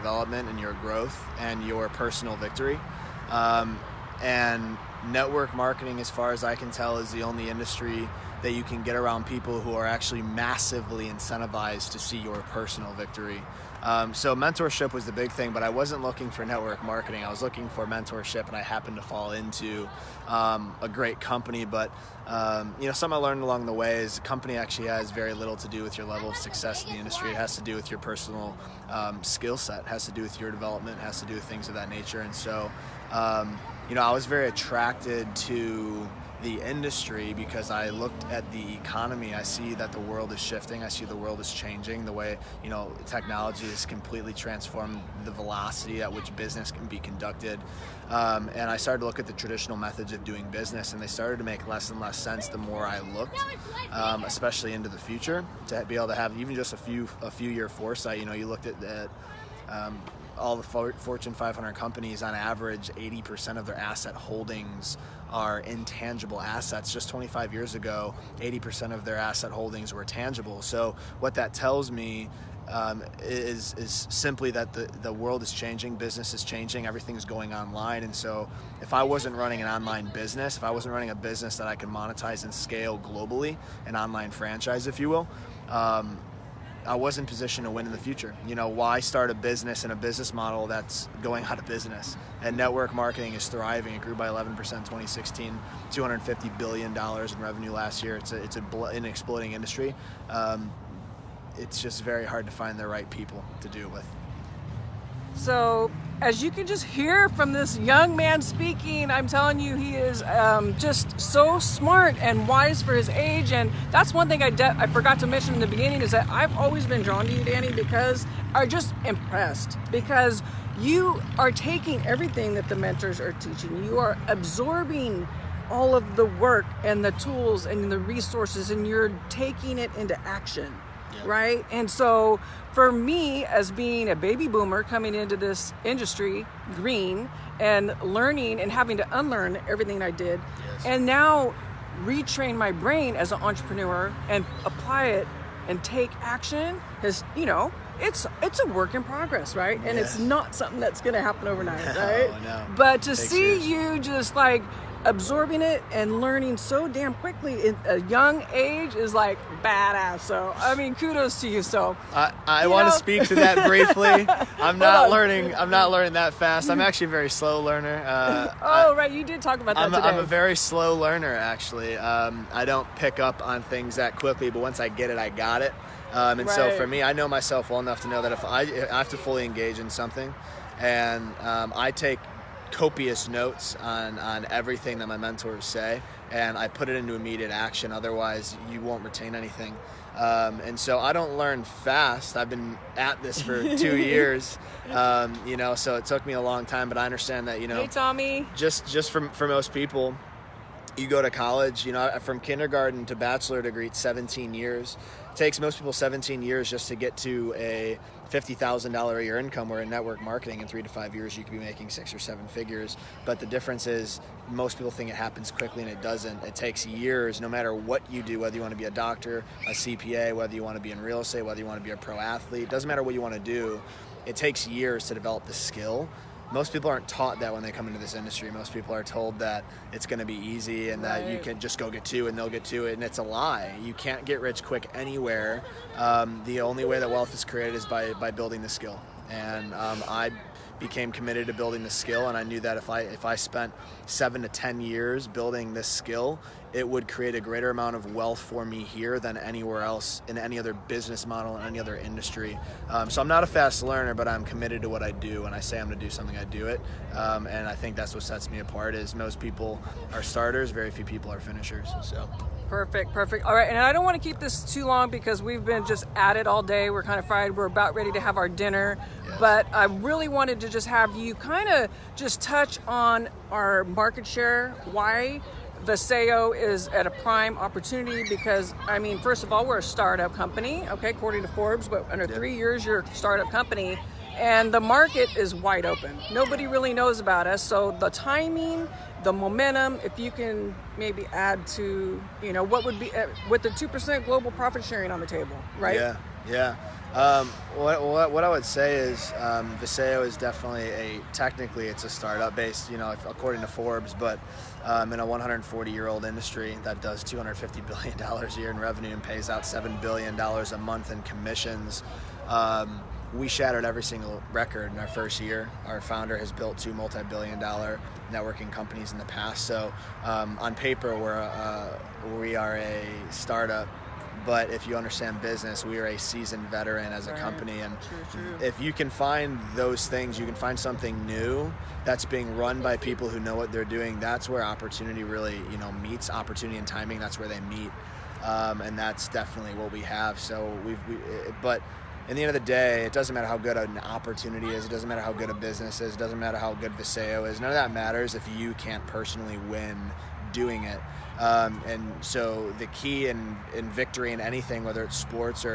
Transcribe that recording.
development and your growth and your personal victory. And network marketing, as far as I can tell, is the only industry that you can get around people who are actually massively incentivized to see your personal victory. So mentorship was the big thing, but I wasn't looking for network marketing. I was looking for mentorship, and I happened to fall into a great company. But something I learned along the way is a company actually has very little to do with your level of success in the industry. It has to do with your personal skill set. It has to do with your development. It has to do with things of that nature. And so, I was very attracted to the industry because I looked at the economy. I see that the world is shifting. I see the world is changing. The way, technology has completely transformed the velocity at which business can be conducted. And I started to look at the traditional methods of doing business, and they started to make less and less sense the more I looked, especially into the future, to be able to have even just a few year foresight. You looked at all the Fortune 500 companies, on average, 80% of their asset holdings are intangible assets. Just 25 years ago, 80% of their asset holdings were tangible. So what that tells me is simply that the world is changing, business is changing, everything's going online. And so if I wasn't running an online business, if I wasn't running a business that I could monetize and scale globally, an online franchise, if you will, I wasn't positioned to win in the future. Why start a business and a business model that's going out of business? And network marketing is thriving. It grew by 11% in 2016, $250 billion in revenue last year. It's an exploding industry. It's just very hard to find the right people to do it with. So, as you can just hear from this young man speaking, I'm telling you, he is just so smart and wise for his age. And that's one thing I forgot to mention in the beginning, is that I've always been drawn to you, Danny, because I'm just impressed. Because you are taking everything that the mentors are teaching. You are absorbing all of the work and the tools and the resources, and you're taking it into action. Right? And so for me, as being a baby boomer coming into this industry, green, and learning and having to unlearn everything I did, and now retrain my brain as an entrepreneur and apply it and take action, has, it's a work in progress, right? And it's not something that's going to happen overnight, right? No. But to see you just like absorbing it and learning so damn quickly at a young age is like badass. So kudos to you. So I want to speak to that briefly. I'm not learning that fast. I'm actually a very slow learner. Right, you did talk about that today. I'm a very slow learner, actually. I don't pick up on things that quickly, but once I get it, I got it. So for me, I know myself well enough to know that if I have to fully engage in something, and I take copious notes on everything that my mentors say, and I put it into immediate action. Otherwise, you won't retain anything. And so I don't learn fast. I've been at this for 2 years, so it took me a long time, but I understand that, Hey, Tommy. Just for most people, you go to college, from kindergarten to bachelor degree, it's 17 years. It takes most people 17 years just to get to a $50,000 a year income, where in network marketing in 3 to 5 years you could be making 6 or 7 figures. But the difference is most people think it happens quickly, and it doesn't. It takes years, no matter what you do, whether you want to be a doctor, a CPA, whether you want to be in real estate, whether you want to be a pro athlete. It doesn't matter what you want to do. It takes years to develop the skill. Most people aren't taught that when they come into this industry. Most people are told that it's going to be easy and that you can just go get to, and they'll get to it, and it's a lie. You can't get rich quick anywhere. The only way that wealth is created is by building the skill. And I became committed to building the skill, and I knew that if I spent 7 to 10 years building this skill, it would create a greater amount of wealth for me here than anywhere else in any other business model, in any other industry. So I'm not a fast learner, but I'm committed to what I do. When I say I'm going to do something, I do it. And I think that's what sets me apart, is most people are starters, very few people are finishers. So. Perfect. All right, and I don't want to keep this too long because we've been just at it all day. We're kind of fried. We're about ready to have our dinner. Yes. But I really wanted to just have you kind of just touch on our market share, why Viseo is at a prime opportunity, because, first of all, we're a startup company, okay, according to Forbes, but under 3 years, you're a startup company, and the market is wide open. Nobody really knows about us, so the timing, the momentum, if you can maybe add to, what would be with the 2% global profit sharing on the table, right? Yeah. What I would say is Viseo is definitely technically it's a startup based, according to Forbes, but in a 140-year-old industry that does $250 billion a year in revenue and pays out $7 billion a month in commissions. We shattered every single record in our first year. Our founder has built 2 multi-billion-dollar networking companies in the past. So on paper, we are a startup. But if you understand business, we are a seasoned veteran as a company. And True. if you can find those things, you can find something new that's being run by people who know what they're doing. That's where opportunity really, meets. Opportunity and timing, that's where they meet. And that's definitely what we have. So but in the end of the day, it doesn't matter how good an opportunity is. It doesn't matter how good a business is. It doesn't matter how good Viseo is. None of that matters if you can't personally win doing it. And so the key in victory in anything, whether it's sports or